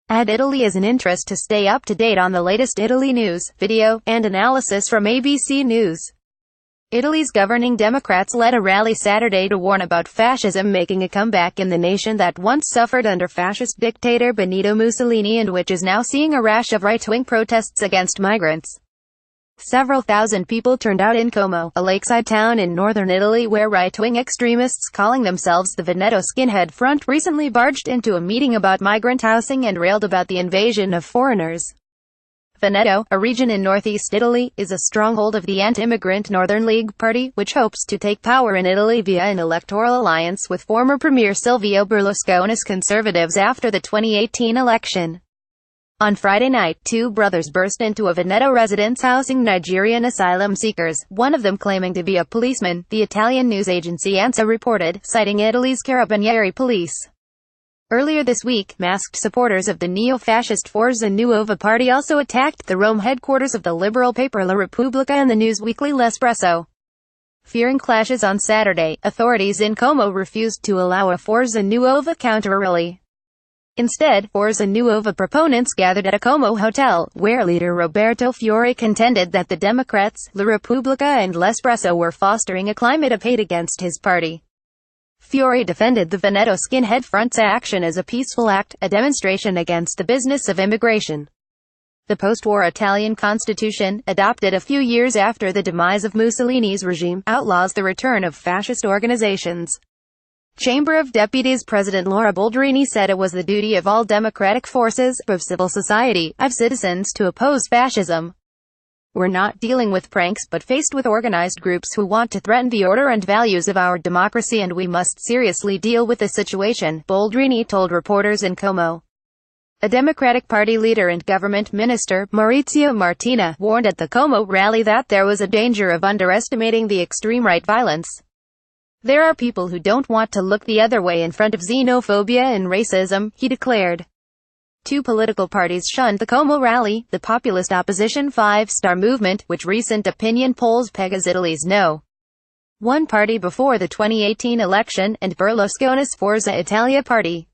Add Italy as an interest to stay up to date on the latest Italy news, video, and analysis from ABC News. Italy's governing Democrats led a rally Saturday to warn about fascism making a comeback in the nation that once suffered under fascist dictator Benito Mussolini and which is now seeing a rash of right-wing protests against migrants. Several thousand people turned out in Como, a lakeside town in northern Italy where right-wing extremists calling themselves the Veneto Skinhead Front recently barged into a meeting about migrant housing and railed about the invasion of foreigners. Veneto, a region in northeast Italy, is a stronghold of the anti-immigrant Northern League Party, which hopes to take power in Italy via an electoral alliance with former Premier Silvio Berlusconi's Conservatives after the 2018 election. On Friday night, two brothers burst into a Veneto residence housing Nigerian asylum seekers, one of them claiming to be a policeman, the Italian news agency ANSA reported, citing Italy's Carabinieri police. Earlier this week, masked supporters of the neo-fascist Forza Nuova party also attacked the Rome headquarters of the liberal paper La Repubblica and the news weekly L'Espresso. Fearing clashes on Saturday, authorities in Como refused to allow a Forza Nuova counter-rally. Instead, Forza Nuova proponents gathered at a Como hotel, where leader Roberto Fiore contended that the Democrats, La Repubblica and L'Espresso were fostering a climate of hate against his party. Fiore defended the Veneto Skinhead Front's action as a peaceful act, a demonstration against the business of immigration. The post-war Italian constitution, adopted a few years after the demise of Mussolini's regime, outlaws the return of fascist organizations. Chamber of Deputies President Laura Boldrini said it was the duty of all democratic forces, of civil society, of citizens to oppose fascism. We're not dealing with pranks but faced with organized groups who want to threaten the order and values of our democracy and we must seriously deal with the situation, Boldrini told reporters in Como. A Democratic Party leader and government minister, Maurizio Martina, warned at the Como rally that there was a danger of underestimating the extreme right violence. There are people who don't want to look the other way in front of xenophobia and racism, he declared. Two political parties shunned the Como rally, the populist opposition Five Star Movement, which recent opinion polls peg as Italy's No.1 party before the 2018 election, and Berlusconi's Forza Italia party.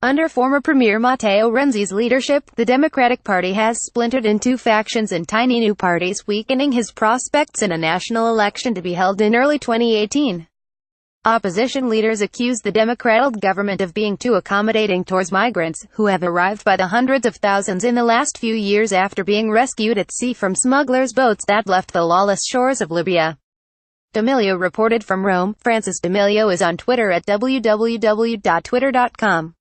Under former Premier Matteo Renzi's leadership, the Democratic Party has splintered into factions and tiny new parties, weakening his prospects in a national election to be held in early 2018. Opposition leaders accused the Democratic government of being too accommodating towards migrants, who have arrived by the hundreds of thousands in the last few years after being rescued at sea from smugglers' boats that left the lawless shores of Libya. D'Amelio reported from Rome. Francis D'Amelio is on Twitter at www.twitter.com.